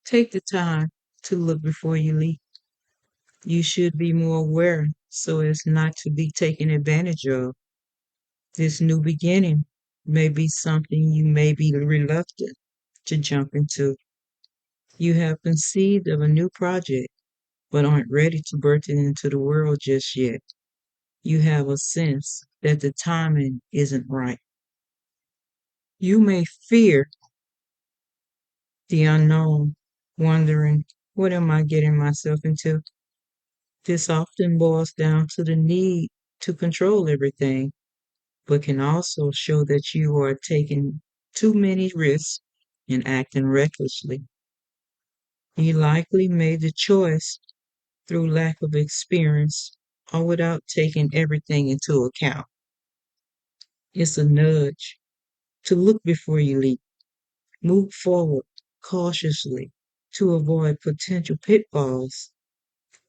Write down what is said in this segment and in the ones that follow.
Take the time to look before you leap. You should be more aware so as not to be taken advantage of. This new beginning may be something you may be reluctant to jump into. You have conceived of a new project, but aren't ready to birth it into the world just yet. You have a sense that the timing isn't right. You may fear the unknown, wondering, what am I getting myself into? This often boils down to the need to control everything, but can also show that you are taking too many risks and acting recklessly. You likely made the choice through lack of experience or without taking everything into account. It's a nudge to look before you leap, move forward cautiously to avoid potential pitfalls,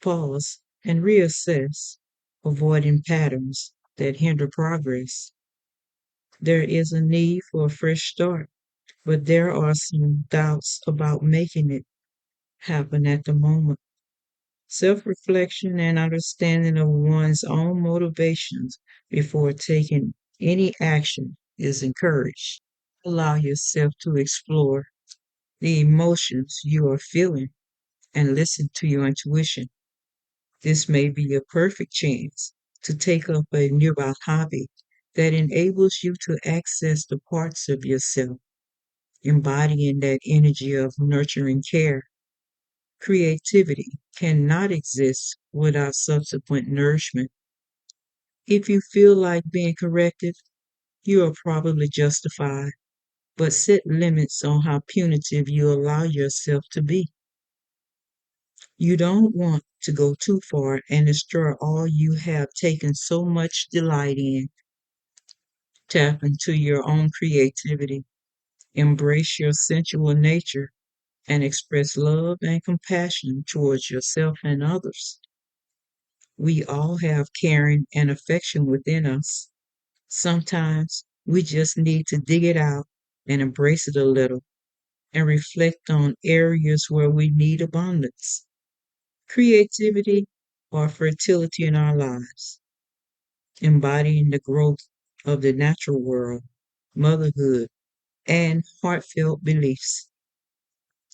pause and reassess, avoiding patterns that hinder progress. There is a need for a fresh start, but there are some doubts about making it happen at the moment. Self reflection and understanding of one's own motivations before taking any action is encouraged. Allow yourself to explore the emotions you are feeling and listen to your intuition. This may be a perfect chance to take up a nearby hobby that enables you to access the parts of yourself, embodying that energy of nurturing care. Creativity cannot exist without subsequent nourishment. If you feel like being corrective, you are probably justified, but set limits on how punitive you allow yourself to be. You don't want to go too far and destroy all you have taken so much delight in. Tap into your own creativity, embrace your sensual nature, and express love and compassion towards yourself and others. We all have caring and affection within us. Sometimes we just need to dig it out and embrace it a little and reflect on areas where we need abundance, creativity, or fertility in our lives, embodying the growth of the natural world, motherhood, and heartfelt beliefs.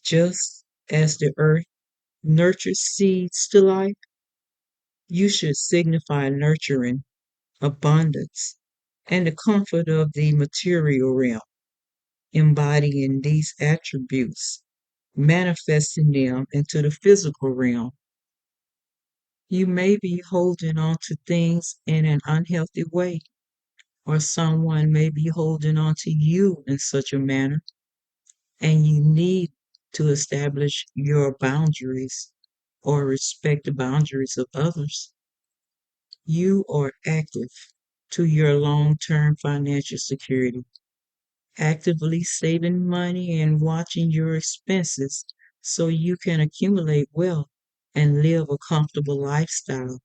Just as the earth nurtures seeds to life, you should signify nurturing, abundance, and the comfort of the material realm, embodying these attributes, manifesting them into the physical realm. You may be holding on to things in an unhealthy way, or someone may be holding on to you in such a manner, and you need to establish your boundaries or respect the boundaries of others. You are active to your long term financial security, actively saving money and watching your expenses so you can accumulate wealth and live a comfortable lifestyle,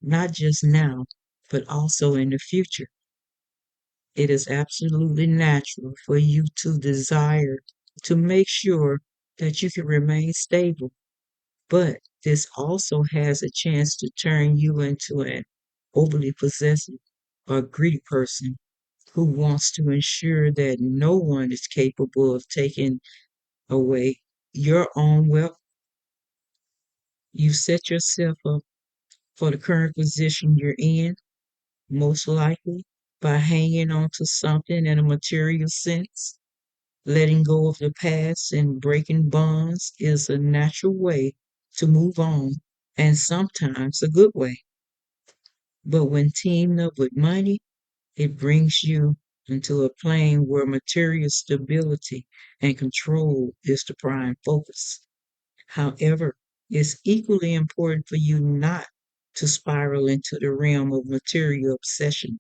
not just now, but also in the future. It is absolutely natural for you to desire to make sure that you can remain stable, but this also has a chance to turn you into an overly possessive or greedy person who wants to ensure that no one is capable of taking away your own wealth. You set yourself up for the current position you're in, most likely by hanging on to something in a material sense. Letting go of the past and breaking bonds is a natural way to move on, and sometimes a good way. But when teamed up with money, it brings you into a plane where material stability and control is the prime focus. However, it's equally important for you not to spiral into the realm of material obsession,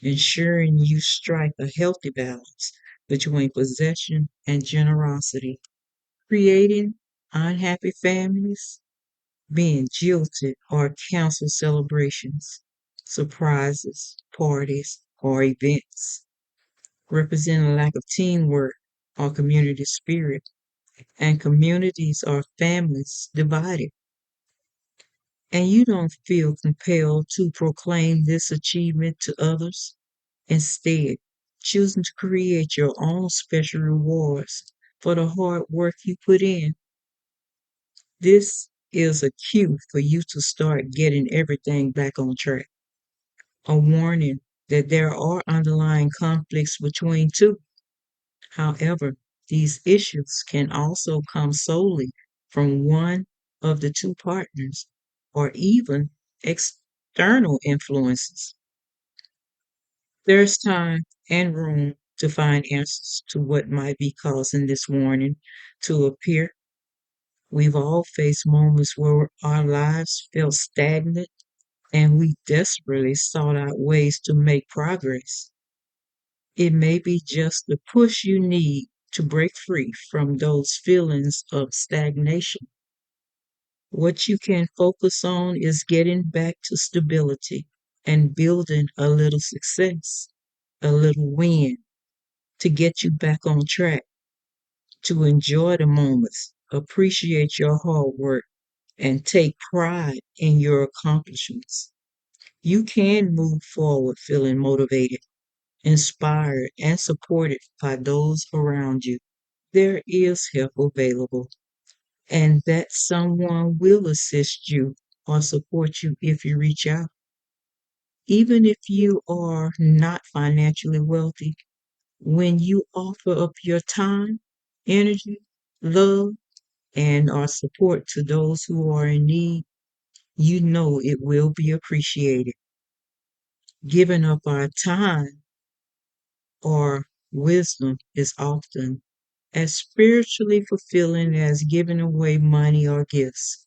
ensuring you strike a healthy balance between possession and generosity. Creating unhappy families, being jilted or cancel celebrations, surprises, parties, or events represent a lack of teamwork or community spirit. and communities or families divided. And you don't feel compelled to proclaim this achievement to others. Instead, choosing to create your own special rewards for the hard work you put in. This is a cue for you to start getting everything back on track. A warning that there are underlying conflicts between two. However, these issues can also come solely from one of the two partners or even external influences. There's time and room to find answers to what might be causing this warning to appear. We've all faced moments where our lives felt stagnant and we desperately sought out ways to make progress. It may be just the push you need to break free from those feelings of stagnation. What you can focus on is getting back to stability and building a little success, a little win to get you back on track, to enjoy the moments, appreciate your hard work, and take pride in your accomplishments. You can move forward feeling motivated, inspired, and supported by those around you. There is help available, and that someone will assist you or support you if you reach out. Even if you are not financially wealthy, when you offer up your time, energy, love, and our support to those who are in need, you know it will be appreciated. Giving up our time or wisdom is often as spiritually fulfilling as giving away money or gifts.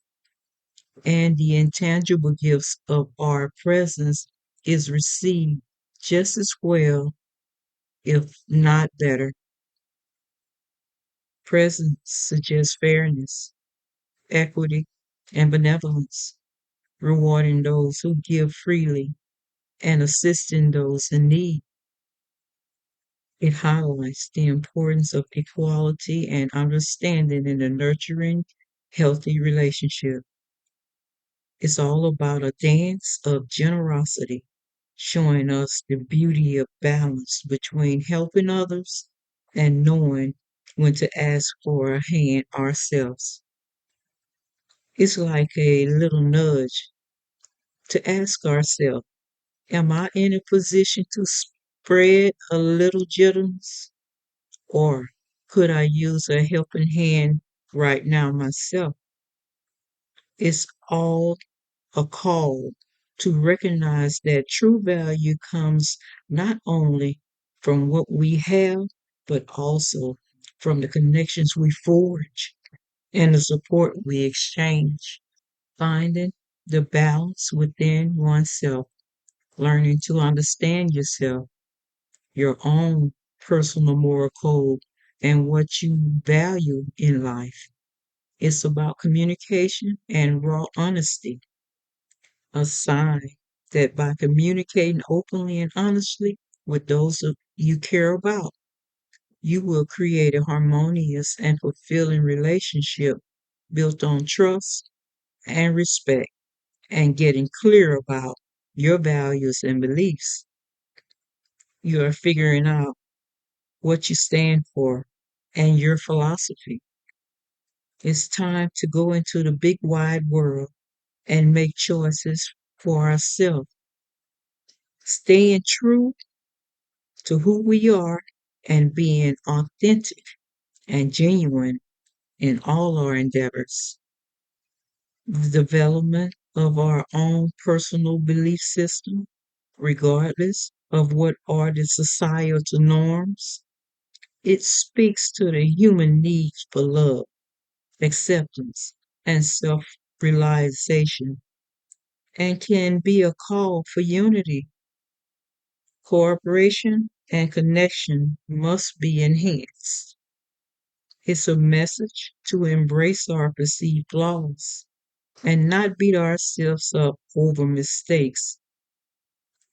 And the intangible gifts of our presence is received just as well, if not better. Presence suggests fairness, equity, and benevolence, rewarding those who give freely and assisting those in need. It highlights the importance of equality and understanding in a nurturing, healthy relationship. It's all about a dance of generosity, showing us the beauty of balance between helping others and knowing when to ask for a hand ourselves. It's like a little nudge to ask ourselves, am I in a position to spread a little gentleness? Or could I use a helping hand right now myself? It's all a call to recognize that true value comes not only from what we have, but also from the connections we forge and the support we exchange. Finding the balance within oneself, learning to understand yourself, your own personal moral code, and what you value in life. It's about communication and raw honesty, a sign that by communicating openly and honestly with those you care about, you will create a harmonious and fulfilling relationship built on trust and respect and getting clear about your values and beliefs. You are figuring out what you stand for and your philosophy. It's time to go into the big wide world and make choices for ourselves, staying true to who we are and being authentic and genuine in all our endeavors. The development of our own personal belief system, regardless of what are the societal norms, it speaks to the human need for love, acceptance, and self realization, and can be a call for unity. Cooperation and connection must be enhanced. It's a message to embrace our perceived flaws and not beat ourselves up over mistakes,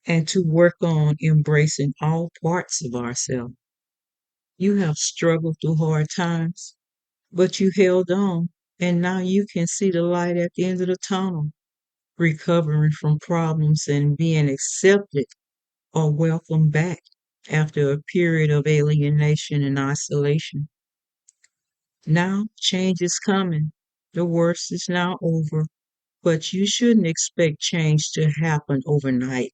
and to work on embracing all parts of ourselves. You have struggled through hard times, but you held on, and now you can see the light at the end of the tunnel, recovering from problems and being accepted or welcomed back after a period of alienation and isolation. Now change is coming. The worst is now over, but you shouldn't expect change to happen overnight.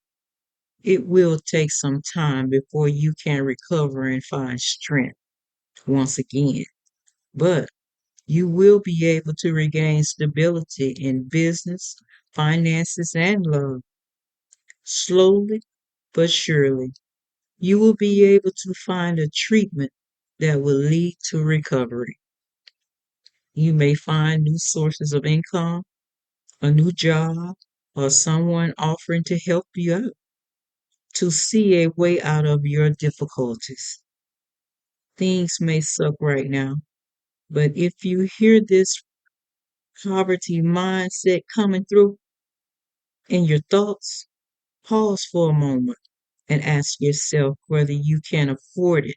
It will take some time before you can recover and find strength once again. But you will be able to regain stability in business, finances, and love. Slowly but surely, you will be able to find a treatment that will lead to recovery. You may find new sources of income, a new job, or someone offering to help you out to see a way out of your difficulties. Things may suck right now, but if you hear this poverty mindset coming through in your thoughts, pause for a moment and ask yourself whether you can afford it.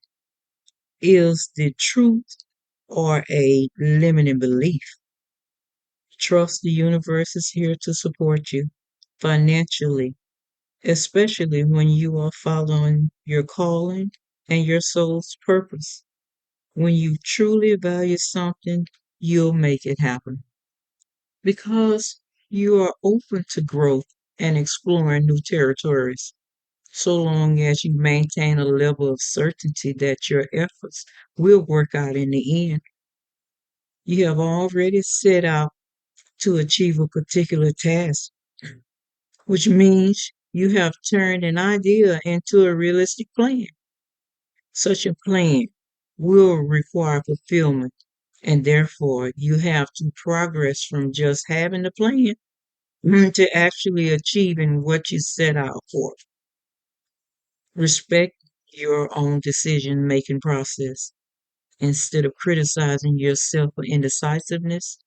Is the truth or a limiting belief? Trust the universe is here to support you financially, especially when you are following your calling and your soul's purpose. When you truly value something, you'll make it happen because you are open to growth and exploring new territories. So long as you maintain a level of certainty that your efforts will work out in the end, you have already set out to achieve a particular task, which means you have turned an idea into a realistic plan. Such a plan will require fulfillment, and therefore you have to progress from just having the plan to actually achieving what you set out for. Respect your own decision making process. Instead of criticizing yourself for indecisiveness,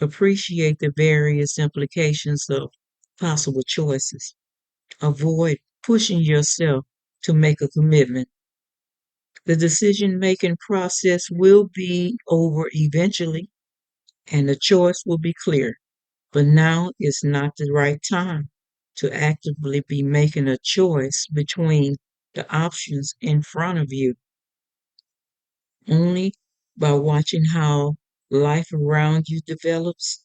appreciate the various implications of possible choices. Avoid pushing yourself to make a commitment. The decision making process will be over eventually and the choice will be clear. But now is not the right time to actively be making a choice between the options in front of you. Only by watching how life around you develops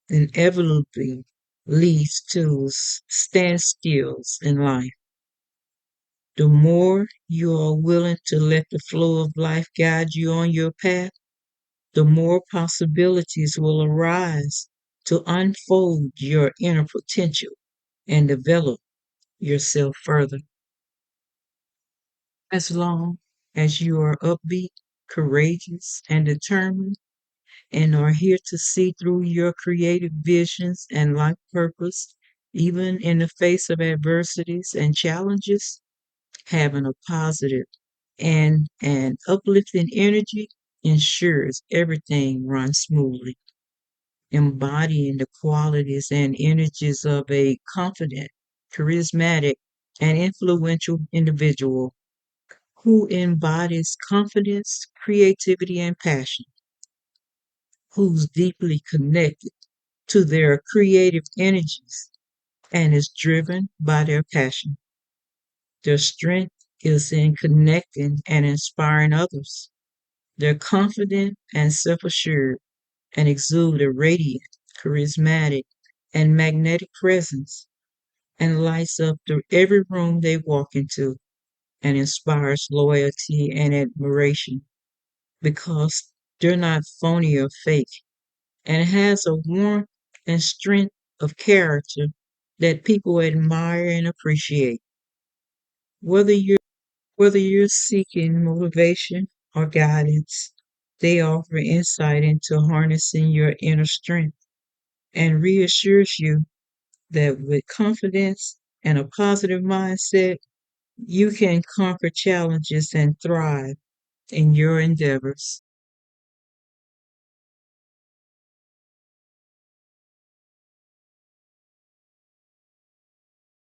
inevitably leads to standstills in life. The more you are willing to let the flow of life guide you on your path, the more possibilities will arise to unfold your inner potential and develop yourself further. As long as you are upbeat, courageous, and determined, and are here to see through your creative visions and life purpose, even in the face of adversities and challenges, having a positive and an uplifting energy ensures everything runs smoothly. Embodying the qualities and energies of a confident, charismatic, and influential individual who embodies confidence, creativity, and passion, who's deeply connected to their creative energies and is driven by their passion. Their strength is in connecting and inspiring others. They're confident and self assured and exude a radiant, charismatic, and magnetic presence and lights up through every room they walk into and inspires loyalty and admiration because they're not phony or fake and has a warmth and strength of character that people admire and appreciate. Whether you're Whether you're seeking motivation or guidance, they offer insight into harnessing your inner strength and reassures you that with confidence and a positive mindset, you can conquer challenges and thrive in your endeavors.